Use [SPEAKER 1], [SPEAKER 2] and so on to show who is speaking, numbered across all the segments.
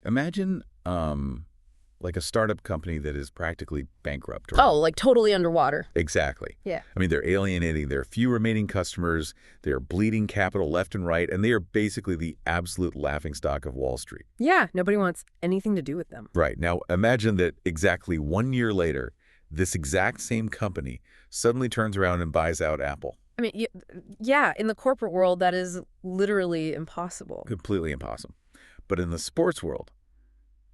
[SPEAKER 1] Imagine like a startup company that is practically bankrupt.
[SPEAKER 2] Oh, like totally underwater.
[SPEAKER 1] Exactly.
[SPEAKER 2] Yeah.
[SPEAKER 1] I mean, they're alienating their few remaining customers, they're bleeding capital left and right, and they are basically the absolute laughingstock of Wall Street.
[SPEAKER 2] Yeah, nobody wants anything to do with them.
[SPEAKER 1] Right. Now, imagine that exactly 1 year later, this exact same company suddenly turns around and buys out Apple.
[SPEAKER 2] I mean, yeah, in the corporate world, that is literally impossible.
[SPEAKER 1] Completely impossible. But in the sports world,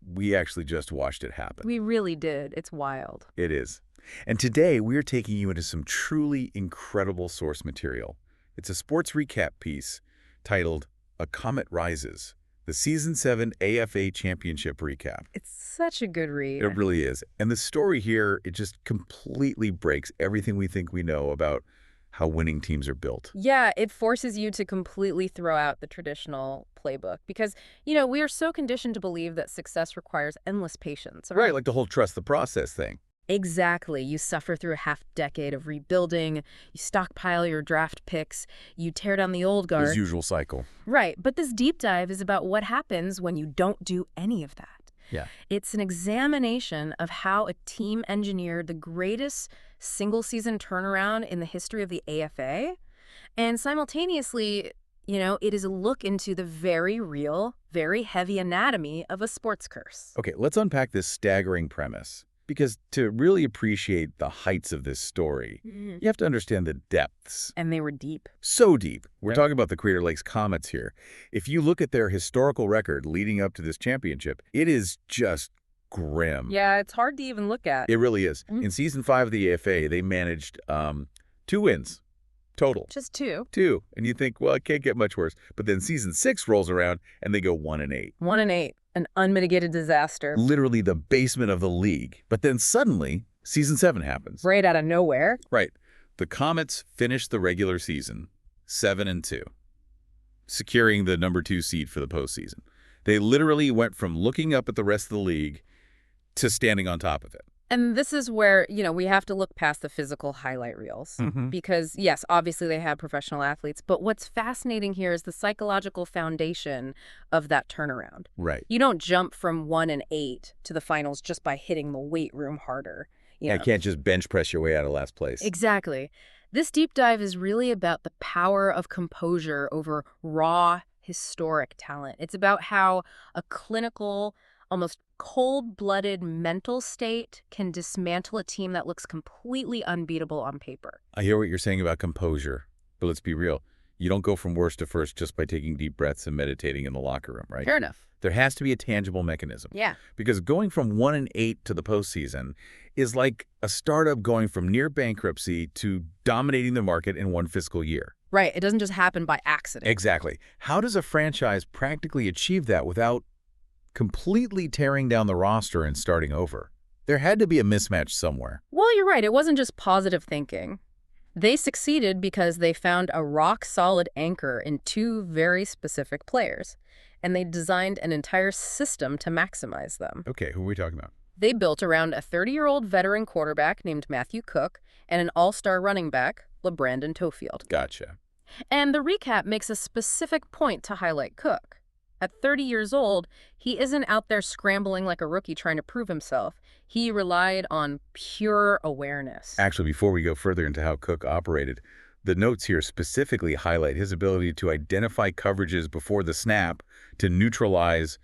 [SPEAKER 1] we actually just watched it happen.
[SPEAKER 2] We really did. It's wild.
[SPEAKER 1] It is. And today, we're taking you into some truly incredible source material. It's a sports recap piece titled A Comet Rises, the Season 7 AFA Championship Recap.
[SPEAKER 2] It's such a good read.
[SPEAKER 1] It really is. And the story here, it just completely breaks everything we think we know about how winning teams are built.
[SPEAKER 2] Yeah, it forces you to completely throw out the traditional playbook because, we are so conditioned to believe that success requires endless patience.
[SPEAKER 1] Right, like the whole trust the process thing.
[SPEAKER 2] Exactly. You suffer through a half-decade of rebuilding, you stockpile your draft picks, you tear down the old guard.
[SPEAKER 1] His usual cycle.
[SPEAKER 2] Right, but this deep dive is about what happens when you don't do any of that.
[SPEAKER 1] Yeah.
[SPEAKER 2] It's an examination of how a team engineered the greatest single-season turnaround in the history of the AFA, and simultaneously, it is a look into the very real, very heavy anatomy of a sports curse.
[SPEAKER 1] Okay, let's unpack this staggering premise. Because to really appreciate the heights of this story, you have to understand the depths.
[SPEAKER 2] And they were deep.
[SPEAKER 1] So deep. We're talking about the Crater Lakes Comets here. If you look at their historical record leading up to this championship, it is just grim.
[SPEAKER 2] Yeah, it's hard to even look at.
[SPEAKER 1] It really is. In Season 5 of the AFA, they managed 2 wins total.
[SPEAKER 2] Just 2.
[SPEAKER 1] 2. And you think, well, it can't get much worse. But then Season 6 rolls around, and they go 1-8.
[SPEAKER 2] 1-8. An unmitigated disaster.
[SPEAKER 1] Literally the basement of the league. But then suddenly, Season 7 happens.
[SPEAKER 2] Right out of nowhere.
[SPEAKER 1] Right. The Comets finished the regular season 7-2, securing the number 2 seed for the postseason. They literally went from looking up at the rest of the league to standing on top of it.
[SPEAKER 2] And this is where, we have to look past the physical highlight reels. Because, yes, obviously they have professional athletes. But what's fascinating here is the psychological foundation of that turnaround.
[SPEAKER 1] Right.
[SPEAKER 2] You don't jump from 1-8 to the finals just by hitting the weight room harder.
[SPEAKER 1] You can't just bench press your way out of last place.
[SPEAKER 2] Exactly. This deep dive is really about the power of composure over raw, historic talent. It's about how a clinical, almost cold-blooded mental state can dismantle a team that looks completely unbeatable on paper.
[SPEAKER 1] I hear what you're saying about composure, but let's be real. You don't go from worst to first just by taking deep breaths and meditating in the locker room, right?
[SPEAKER 2] Fair enough.
[SPEAKER 1] There has to be a tangible mechanism.
[SPEAKER 2] Yeah.
[SPEAKER 1] Because going from 1-8 to the postseason is like a startup going from near bankruptcy to dominating the market in one fiscal year.
[SPEAKER 2] Right. It doesn't just happen by accident.
[SPEAKER 1] Exactly. How does a franchise practically achieve that without completely tearing down the roster and starting over? There had to be a mismatch somewhere.
[SPEAKER 2] Well, you're right. It wasn't just positive thinking. They succeeded because they found a rock-solid anchor in 2 very specific players, and they designed an entire system to maximize them.
[SPEAKER 1] Okay, who are we talking about?
[SPEAKER 2] They built around a 30-year-old veteran quarterback named Matthew Cook and an all-star running back, LeBrandon Tofield.
[SPEAKER 1] Gotcha.
[SPEAKER 2] And the recap makes a specific point to highlight Cook. At 30 years old, he isn't out there scrambling like a rookie trying to prove himself. He relied on pure awareness.
[SPEAKER 1] Actually, before we go further into how Cook operated, the notes here specifically highlight his ability to identify coverages before the snap to neutralize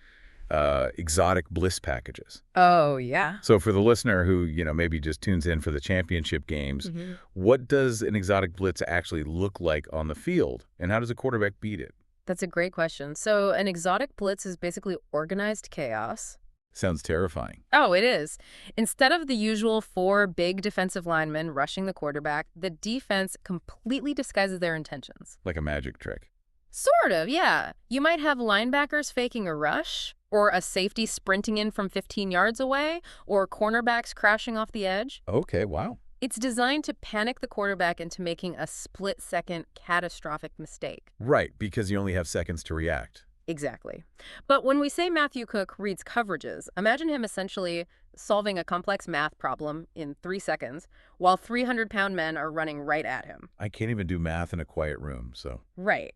[SPEAKER 1] exotic bliss packages.
[SPEAKER 2] Oh, yeah.
[SPEAKER 1] So for the listener who, maybe just tunes in for the championship games, what does an exotic blitz actually look like on the field, and how does a quarterback beat it?
[SPEAKER 2] That's a great question. So an exotic blitz is basically organized chaos.
[SPEAKER 1] Sounds terrifying.
[SPEAKER 2] Oh, it is. Instead of the usual 4 big defensive linemen rushing the quarterback, the defense completely disguises their intentions.
[SPEAKER 1] Like a magic trick.
[SPEAKER 2] Sort of, yeah. You might have linebackers faking a rush, or a safety sprinting in from 15 yards away, or cornerbacks crashing off the edge.
[SPEAKER 1] Okay, wow.
[SPEAKER 2] It's designed to panic the quarterback into making a split-second catastrophic mistake.
[SPEAKER 1] Right, because you only have seconds to react.
[SPEAKER 2] Exactly. But when we say Matthew Cook reads coverages, imagine him essentially solving a complex math problem in 3 seconds while 300-pound men are running right at him.
[SPEAKER 1] I can't even do math in a quiet room, so.
[SPEAKER 2] Right.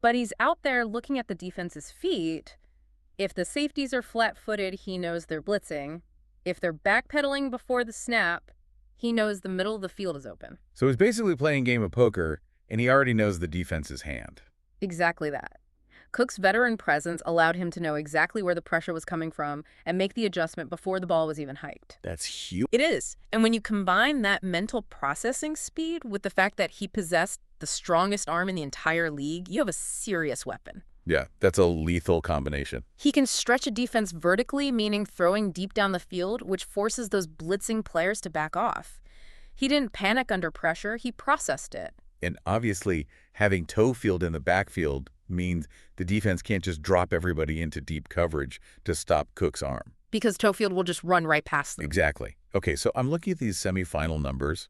[SPEAKER 2] But he's out there looking at the defense's feet If the safeties are flat-footed, he knows they're blitzing. If they're backpedaling before the snap, he knows the middle of the field is open.
[SPEAKER 1] So he's basically playing a game of poker, and he already knows the defense's hand.
[SPEAKER 2] Exactly that. Cook's veteran presence allowed him to know exactly where the pressure was coming from and make the adjustment before the ball was even hiked.
[SPEAKER 1] That's huge.
[SPEAKER 2] It is. And when you combine that mental processing speed with the fact that he possessed the strongest arm in the entire league, you have a serious weapon.
[SPEAKER 1] Yeah, that's a lethal combination.
[SPEAKER 2] He can stretch a defense vertically, meaning throwing deep down the field, which forces those blitzing players to back off. He didn't panic under pressure, he processed it.
[SPEAKER 1] And obviously, having Toefield in the backfield means the defense can't just drop everybody into deep coverage to stop Cook's arm.
[SPEAKER 2] Because Toefield will just run right past them.
[SPEAKER 1] Exactly. Okay, so I'm looking at these semifinal numbers,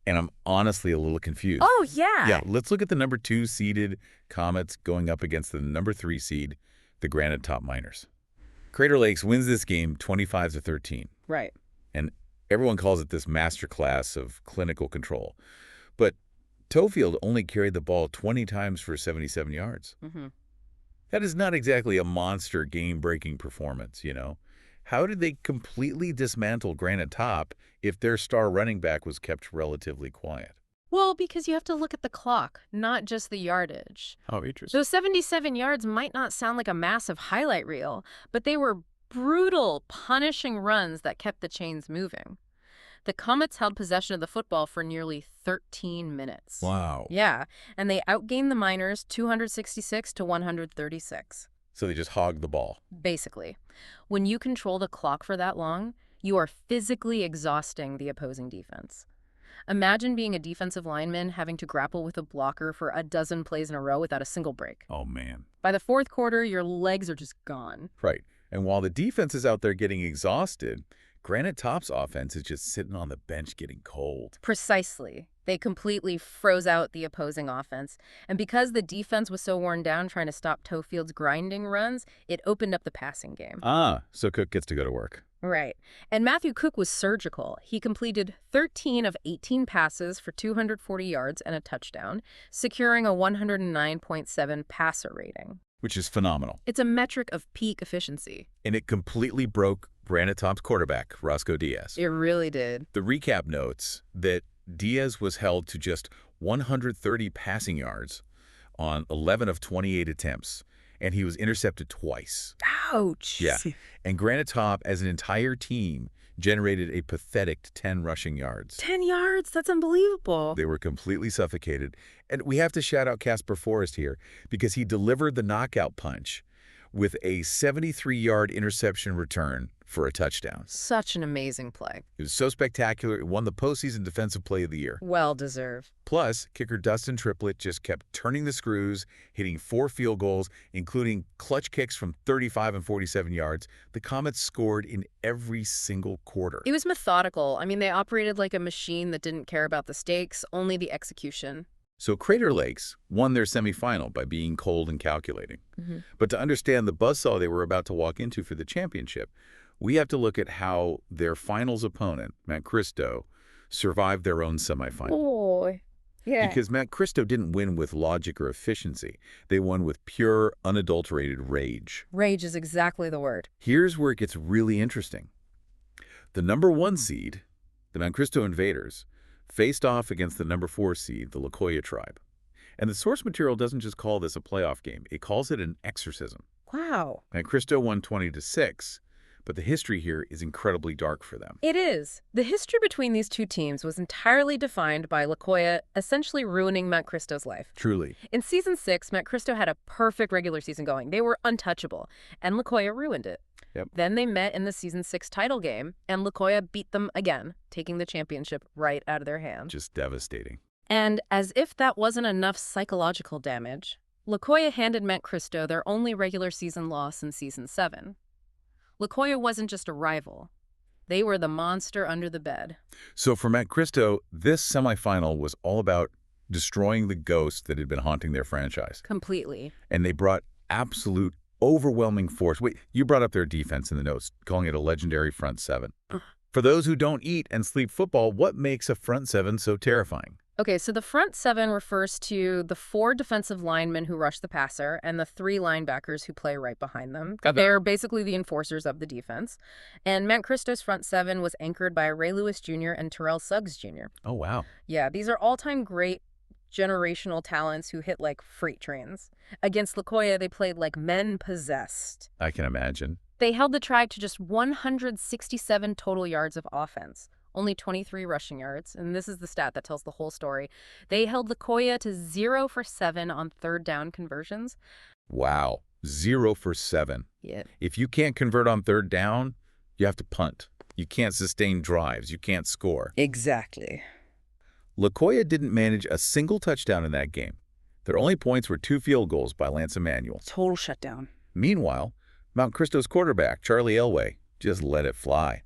[SPEAKER 1] and I'm honestly a little confused.
[SPEAKER 2] Oh, yeah.
[SPEAKER 1] Yeah, let's look at the number 2 seeded Comets going up against the number 3 seed, the Granite Top Miners. Crater Lakes wins this game 25-13.
[SPEAKER 2] Right.
[SPEAKER 1] And everyone calls it this masterclass of clinical control. But Toefield only carried the ball 20 times for 77 yards.
[SPEAKER 2] Mm-hmm.
[SPEAKER 1] That is not exactly a monster game-breaking performance, you know? How did they completely dismantle Granite Top if their star running back was kept relatively quiet?
[SPEAKER 2] Well, because you have to look at the clock, not just the yardage.
[SPEAKER 1] Oh, interesting.
[SPEAKER 2] Those 77 yards might not sound like a massive highlight reel, but they were brutal, punishing runs that kept the chains moving. The Comets held possession of the football for nearly 13 minutes.
[SPEAKER 1] Wow.
[SPEAKER 2] Yeah, and they outgained the Miners 266-136.
[SPEAKER 1] So they just hogged the ball.
[SPEAKER 2] Basically. When you control the clock for that long, you are physically exhausting the opposing defense. Imagine being a defensive lineman having to grapple with a blocker for a dozen plays in a row without a single break.
[SPEAKER 1] Oh, man.
[SPEAKER 2] By the fourth quarter, your legs are just gone.
[SPEAKER 1] Right. And while the defense is out there getting exhausted, Granite Top's offense is just sitting on the bench getting cold.
[SPEAKER 2] Precisely. They completely froze out the opposing offense. And because the defense was so worn down trying to stop Toefield's grinding runs, it opened up the passing game.
[SPEAKER 1] Ah, so Cook gets to go to work.
[SPEAKER 2] Right. And Matthew Cook was surgical. He completed 13 of 18 passes for 240 yards and a touchdown, securing a 109.7 passer rating.
[SPEAKER 1] Which is phenomenal.
[SPEAKER 2] It's a metric of peak efficiency.
[SPEAKER 1] And it completely broke Granite Top's quarterback, Roscoe Diaz.
[SPEAKER 2] It really did.
[SPEAKER 1] The recap notes that Diaz was held to just 130 passing yards on 11 of 28 attempts, and he was intercepted twice.
[SPEAKER 2] Ouch.
[SPEAKER 1] Yeah. And Granite Top, as an entire team, generated a pathetic 10 rushing yards.
[SPEAKER 2] 10 yards? That's unbelievable.
[SPEAKER 1] They were completely suffocated. And we have to shout out Casper Forrest here because he delivered the knockout punch with a 73-yard interception return for a touchdown.
[SPEAKER 2] Such an amazing play.
[SPEAKER 1] It was so spectacular, it won the postseason Defensive Play of the Year.
[SPEAKER 2] Well deserved.
[SPEAKER 1] Plus, kicker Dustin Triplett just kept turning the screws, hitting 4 field goals, including clutch kicks from 35 and 47 yards. The Comets scored in every single quarter.
[SPEAKER 2] It was methodical. I mean, they operated like a machine that didn't care about the stakes, only the execution.
[SPEAKER 1] So Crater Lakes won their semifinal by being cold and calculating.
[SPEAKER 2] Mm-hmm.
[SPEAKER 1] But to understand the buzzsaw they were about to walk into for the championship, we have to look at how their finals opponent, Matt Christo, survived their own semifinal.
[SPEAKER 2] Oh, yeah.
[SPEAKER 1] Because Matt Christo didn't win with logic or efficiency. They won with pure, unadulterated rage.
[SPEAKER 2] Rage is exactly the word.
[SPEAKER 1] Here's where it gets really interesting. The number 1 seed, the Mount Christo Invaders, faced off against the number 4 seed, the Lokoya tribe. And the source material doesn't just call this a playoff game. It calls it an exorcism.
[SPEAKER 2] Wow.
[SPEAKER 1] Mount Christo won 20-6, but the history here is incredibly dark for them.
[SPEAKER 2] It is. The history between these two teams was entirely defined by Lokoya essentially ruining Mount Christo's life.
[SPEAKER 1] Truly.
[SPEAKER 2] In Season 6, Mount Christo had a perfect regular season going. They were untouchable, and Lokoya ruined it.
[SPEAKER 1] Yep.
[SPEAKER 2] Then they met in the Season 6 title game, and Lokoya beat them again, taking the championship right out of their hands.
[SPEAKER 1] Just devastating.
[SPEAKER 2] And as if that wasn't enough psychological damage, Lokoya handed Mount Christo their only regular season loss in Season 7. Lokoya wasn't just a rival. They were the monster under the bed.
[SPEAKER 1] So for Matt Christo, this semifinal was all about destroying the ghost that had been haunting their franchise.
[SPEAKER 2] Completely.
[SPEAKER 1] And they brought absolute overwhelming force. Wait, you brought up their defense in the notes, calling it a legendary front seven. For those who don't eat and sleep football, what makes a front seven so terrifying?
[SPEAKER 2] Okay, so the front seven refers to the 4 defensive linemen who rush the passer and the 3 linebackers who play right behind them.
[SPEAKER 1] Okay.
[SPEAKER 2] They're basically the enforcers of the defense. And Mount Christo's front seven was anchored by Ray Lewis Jr. and Terrell Suggs Jr.
[SPEAKER 1] Oh, wow.
[SPEAKER 2] Yeah, these are all-time great generational talents who hit like freight trains. Against Lakoya, they played like men possessed.
[SPEAKER 1] I can imagine.
[SPEAKER 2] They held the Tribe to just 167 total yards of offense, only 23 rushing yards, and this is the stat that tells the whole story. They held Lakoya to 0 for 7 on third down conversions.
[SPEAKER 1] Wow. 0 for 7.
[SPEAKER 2] Yeah.
[SPEAKER 1] If you can't convert on third down, you have to punt. You can't sustain drives. You can't score.
[SPEAKER 2] Exactly.
[SPEAKER 1] Lakoya didn't manage a single touchdown in that game. Their only points were 2 field goals by Lance Emanuel.
[SPEAKER 2] Total shutdown.
[SPEAKER 1] Meanwhile, Mount Christo's quarterback, Charlie Elway, just let it fly.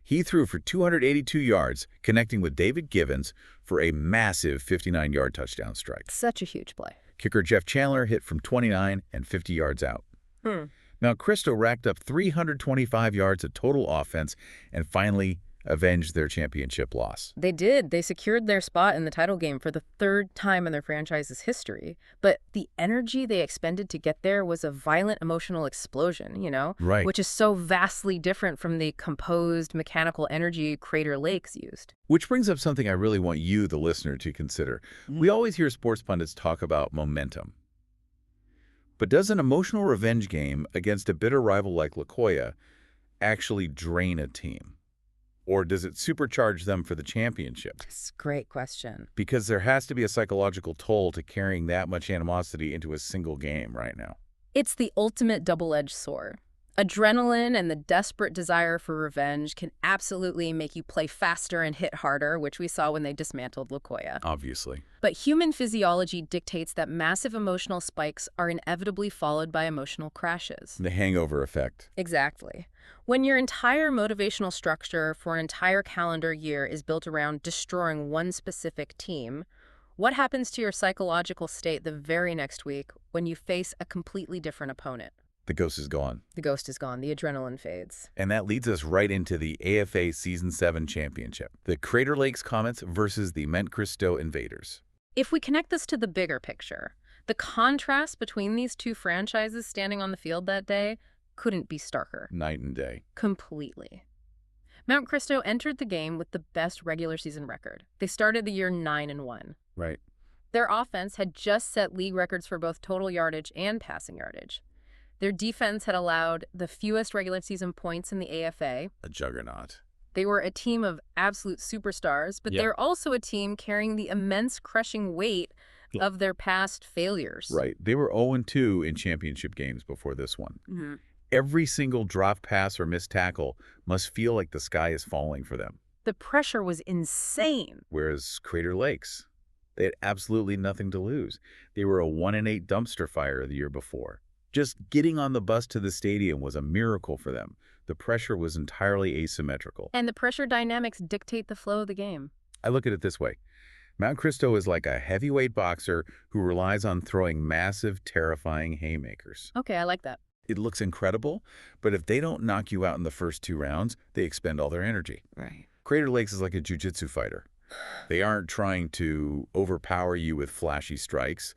[SPEAKER 1] He threw for 282 yards, connecting with David Givens for a massive 59-yard touchdown strike.
[SPEAKER 2] Such a huge play.
[SPEAKER 1] Kicker Jeff Chandler hit from 29 and 50 yards out. Mount Christo racked up 325 yards of total offense and finally avenged their championship loss.
[SPEAKER 2] They did. They secured their spot in the title game for the 3rd time in their franchise's history. But the energy they expended to get there was a violent emotional explosion, you know?
[SPEAKER 1] Right.
[SPEAKER 2] Which is so vastly different from the composed mechanical energy Crater Lakes used.
[SPEAKER 1] Which brings up something I really want you, the listener, to consider. We always hear sports pundits talk about momentum. But does an emotional revenge game against a bitter rival like Lakoya actually drain a team? Or does it supercharge them for the championship?
[SPEAKER 2] That's a great question.
[SPEAKER 1] Because there has to be a psychological toll to carrying that much animosity into a single game right now.
[SPEAKER 2] It's the ultimate double-edged sword. Adrenaline and the desperate desire for revenge can absolutely make you play faster and hit harder, which we saw when they dismantled Lakoya.
[SPEAKER 1] Obviously.
[SPEAKER 2] But human physiology dictates that massive emotional spikes are inevitably followed by emotional crashes.
[SPEAKER 1] The hangover effect.
[SPEAKER 2] Exactly. When your entire motivational structure for an entire calendar year is built around destroying one specific team, what happens to your psychological state the very next week when you face a completely different opponent?
[SPEAKER 1] The ghost is gone.
[SPEAKER 2] The ghost is gone. The adrenaline fades.
[SPEAKER 1] And that leads us right into the AFA Season 7 Championship. The Crater Lakes Comets versus the Mount Christo Invaders.
[SPEAKER 2] If we connect this to the bigger picture, the contrast between these two franchises standing on the field that day couldn't be starker.
[SPEAKER 1] Night and day.
[SPEAKER 2] Completely. Mount Christo entered the game with the best regular season record. They started the year 9-1.
[SPEAKER 1] Right.
[SPEAKER 2] Their offense had just set league records for both total yardage and passing yardage. Their defense had allowed the fewest regular season points in the AFA.
[SPEAKER 1] A juggernaut.
[SPEAKER 2] They were a team of absolute superstars, but they're also a team carrying the immense crushing weight of their past failures.
[SPEAKER 1] Right. They were 0-2 in championship games before this one. Every single drop pass or missed tackle must feel like the sky is falling for them.
[SPEAKER 2] The pressure was insane.
[SPEAKER 1] Whereas Crater Lakes, they had absolutely nothing to lose. They were a 1-8 dumpster fire the year before. Just getting on the bus to the stadium was a miracle for them. The pressure was entirely asymmetrical.
[SPEAKER 2] And the pressure dynamics dictate the flow of the game.
[SPEAKER 1] I look at it this way. Mount Christo is like a heavyweight boxer who relies on throwing massive, terrifying haymakers.
[SPEAKER 2] Okay, I like that.
[SPEAKER 1] It looks incredible, but if they don't knock you out in the first 2 rounds, they expend all their energy.
[SPEAKER 2] Right.
[SPEAKER 1] Crater Lakes is like a jiu-jitsu fighter. They aren't trying to overpower you with flashy strikes.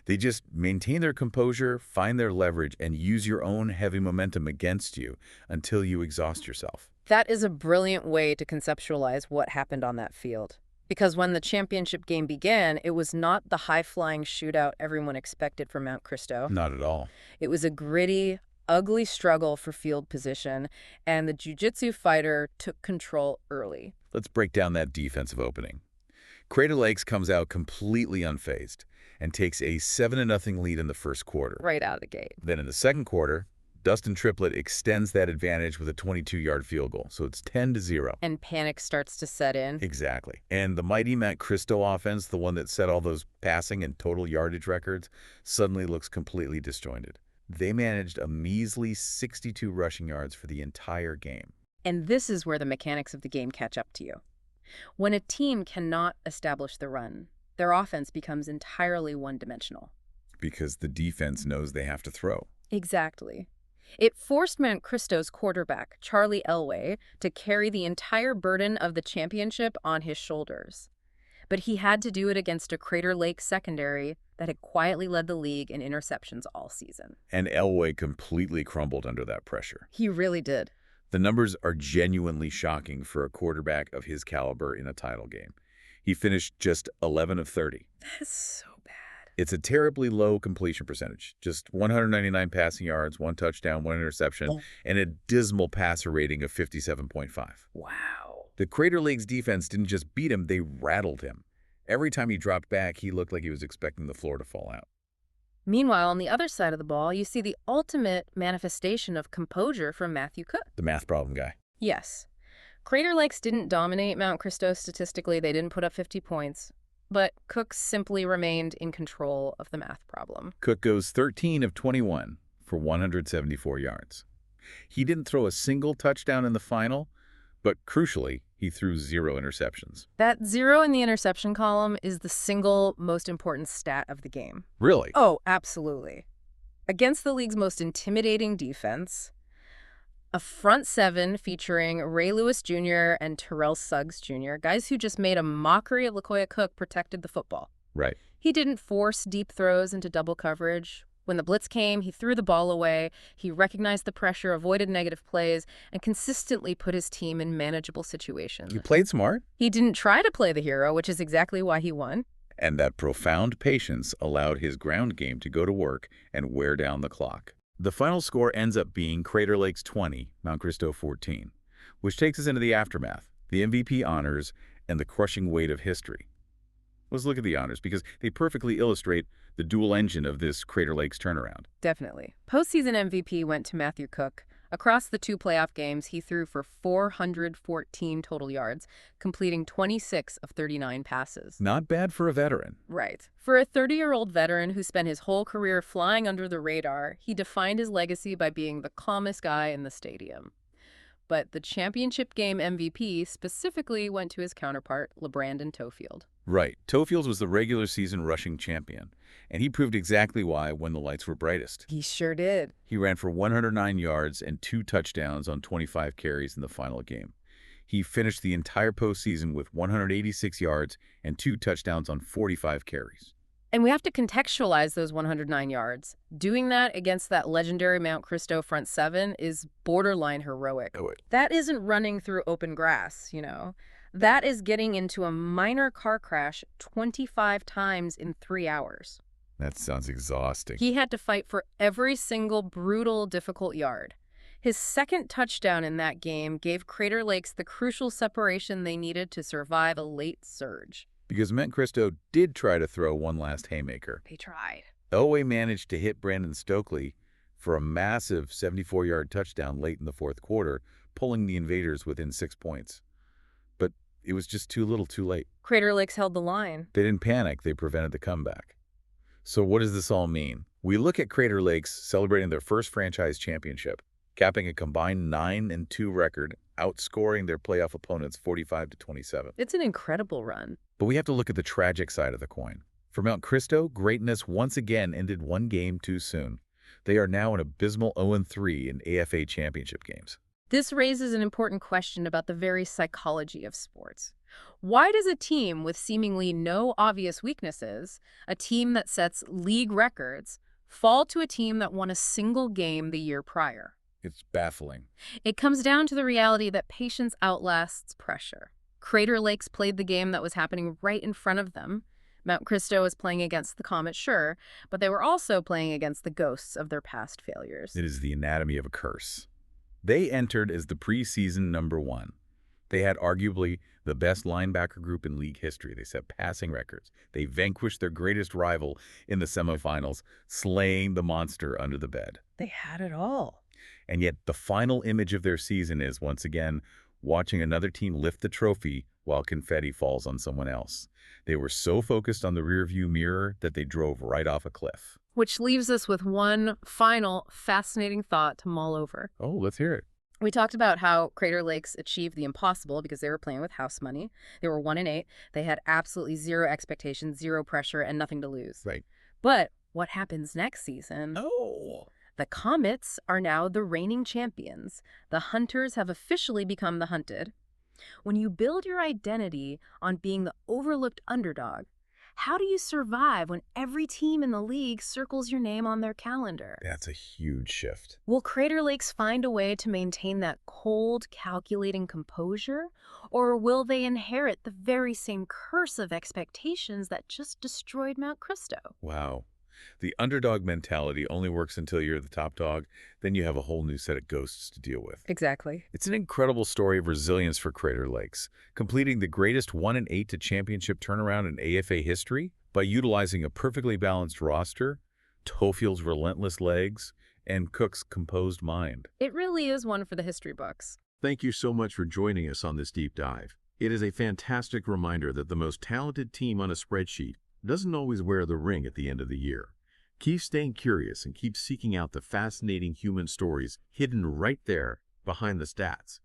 [SPEAKER 1] They just maintain their composure, find their leverage, and use your own heavy momentum against you until you exhaust yourself.
[SPEAKER 2] That is a brilliant way to conceptualize what happened on that field. Because when the championship game began, it was not the high-flying shootout everyone expected from Mount Christo.
[SPEAKER 1] Not at all.
[SPEAKER 2] It was a gritty, ugly struggle for field position, and the jiu-jitsu fighter took control early.
[SPEAKER 1] Let's break down that defensive opening. Crater Lakes comes out completely unfazed and takes a 7-0 lead in the first quarter.
[SPEAKER 2] Right out of the gate.
[SPEAKER 1] Then in the second quarter, Dustin Triplett extends that advantage with a 22-yard field goal, so it's 10-0.
[SPEAKER 2] And panic starts to set in.
[SPEAKER 1] Exactly. And the mighty Mount Christo offense, the one that set all those passing and total yardage records, suddenly looks completely disjointed. They managed a measly 62 rushing yards for the entire game.
[SPEAKER 2] And this is where the mechanics of the game catch up to you. When a team cannot establish the run, their offense becomes entirely one-dimensional.
[SPEAKER 1] Because the defense knows they have to throw.
[SPEAKER 2] Exactly. It forced Mount Christo's quarterback, Charlie Elway, to carry the entire burden of the championship on his shoulders. but he had to do it against a Crater Lake secondary that had quietly led the league in interceptions all season.
[SPEAKER 1] And Elway completely crumbled under that pressure.
[SPEAKER 2] He really did.
[SPEAKER 1] The numbers are genuinely shocking for a quarterback of his caliber in a title game. He finished just 11 of 30.
[SPEAKER 2] That's so bad.
[SPEAKER 1] It's a terribly low completion percentage, just 199 passing yards, 1 touchdown, 1 interception, and a dismal passer rating of 57.5.
[SPEAKER 2] Wow.
[SPEAKER 1] The Crater Lake's defense didn't just beat him, they rattled him. Every time he dropped back, he looked like he was expecting the floor to fall out.
[SPEAKER 2] Meanwhile, on the other side of the ball, you see the ultimate manifestation of composure from Matthew Cook.
[SPEAKER 1] The math problem guy.
[SPEAKER 2] Yes. Crater Lakes didn't dominate Mount Christo statistically. They didn't put up 50 points. But Cook simply remained in control of the math problem.
[SPEAKER 1] Cook goes 13 of 21 for 174 yards. He didn't throw a single touchdown in the final, but crucially, he threw 0 interceptions.
[SPEAKER 2] That 0 in the interception column is the single most important stat of the game.
[SPEAKER 1] Really?
[SPEAKER 2] Oh, absolutely. Against the league's most intimidating defense, a front seven featuring Ray Lewis Jr. and Terrell Suggs Jr., guys who just made a mockery of LaCoya Cook, protected the football.
[SPEAKER 1] Right.
[SPEAKER 2] He didn't force deep throws into double coverage. When the blitz came, he threw the ball away. He recognized the pressure, avoided negative plays, and consistently put his team in manageable situations.
[SPEAKER 1] He played smart.
[SPEAKER 2] He didn't try to play the hero, which is exactly why he won.
[SPEAKER 1] And that profound patience allowed his ground game to go to work and wear down the clock. The final score ends up being Crater Lakes 20, Mount Christo 14, which takes us into the aftermath, the MVP honors, and the crushing weight of history. Let's look at the honors because they perfectly illustrate the dual engine of this Crater Lakes turnaround.
[SPEAKER 2] Definitely. Postseason MVP went to Matthew Cook. Across the 2 playoff games, he threw for 414 total yards, completing 26 of 39 passes.
[SPEAKER 1] Not bad for a veteran.
[SPEAKER 2] Right. For a 30-year-old veteran who spent his whole career flying under the radar, he defined his legacy by being the calmest guy in the stadium. But the championship game MVP specifically went to his counterpart, LeBrandon Toefield.
[SPEAKER 1] Right. Toefield was the regular season rushing champion, and he proved exactly why when the lights were brightest.
[SPEAKER 2] He sure did.
[SPEAKER 1] He ran for 109 yards and 2 touchdowns on 25 carries in the final game. He finished the entire postseason with 186 yards and 2 touchdowns on 45 carries.
[SPEAKER 2] And we have to contextualize those 109 yards. Doing that against that legendary Mount Christo front seven is borderline heroic. That isn't running through open grass, you know. That is getting into a minor car crash 25 times in 3 hours.
[SPEAKER 1] That sounds exhausting.
[SPEAKER 2] He had to fight for every single brutal, difficult yard. His second touchdown in that game gave Crater Lakes the crucial separation they needed to survive a late surge.
[SPEAKER 1] Because Mount Christo did try to throw one last haymaker.
[SPEAKER 2] They tried.
[SPEAKER 1] Elway managed to hit Brandon Stokely for a massive 74-yard touchdown late in the fourth quarter, pulling the Invaders within 6 points. But it was just too little too late.
[SPEAKER 2] Crater Lakes held the line.
[SPEAKER 1] They didn't panic, they prevented the comeback. So what does this all mean? We look at Crater Lakes celebrating their first franchise championship, capping a combined 9-2 record, outscoring their playoff opponents 45-27.
[SPEAKER 2] It's an incredible run.
[SPEAKER 1] But we have to look at the tragic side of the coin. For Mount Christo, greatness once again ended one game too soon. They are now an abysmal 0-3 in AFA championship games.
[SPEAKER 2] This raises an important question about the very psychology of sports. Why does a team with seemingly no obvious weaknesses, a team that sets league records, fall to a team that won a single game the year prior?
[SPEAKER 1] It's baffling.
[SPEAKER 2] It comes down to the reality that patience outlasts pressure. Crater Lakes played the game that was happening right in front of them. Mount Christo was playing against the Comet, sure, but they were also playing against the ghosts of their past failures.
[SPEAKER 1] It is the anatomy of a curse. They entered as the preseason number 1. They had arguably the best linebacker group in league history. They set passing records. They vanquished their greatest rival in the semifinals, slaying the monster under the bed.
[SPEAKER 2] They had it all.
[SPEAKER 1] And yet the final image of their season is, once again, watching another team lift the trophy while confetti falls on someone else. They were so focused on the rearview mirror that they drove right off a cliff.
[SPEAKER 2] Which leaves us with one final fascinating thought to mull over.
[SPEAKER 1] Oh, let's hear it.
[SPEAKER 2] We talked about how Crater Lakes achieved the impossible because they were playing with house money. They were 1-8. They had absolutely zero expectations, zero pressure, and nothing to lose.
[SPEAKER 1] Right.
[SPEAKER 2] But what happens next season?
[SPEAKER 1] Oh.
[SPEAKER 2] The Comets are now the reigning champions. The Hunters have officially become the hunted. When you build your identity on being the overlooked underdog, how do you survive when every team in the league circles your name on their calendar?
[SPEAKER 1] That's a huge shift.
[SPEAKER 2] Will Crater Lakes find a way to maintain that cold, calculating composure? Or will they inherit the very same curse of expectations that just destroyed Mount Cristo?
[SPEAKER 1] Wow. The underdog mentality only works until you're the top dog, then you have a whole new set of ghosts to deal with.
[SPEAKER 2] Exactly.
[SPEAKER 1] It's an incredible story of resilience for Crater Lakes, completing the greatest 1-8 to championship turnaround in AFA history by utilizing a perfectly balanced roster, Tofield's relentless legs, and Cook's composed mind.
[SPEAKER 2] It really is one for the history books.
[SPEAKER 3] Thank you so much for joining us on this deep dive. It is a fantastic reminder that the most talented team on a spreadsheet doesn't always wear the ring at the end of the year. Keep staying curious and keep seeking out the fascinating human stories hidden right there behind the stats.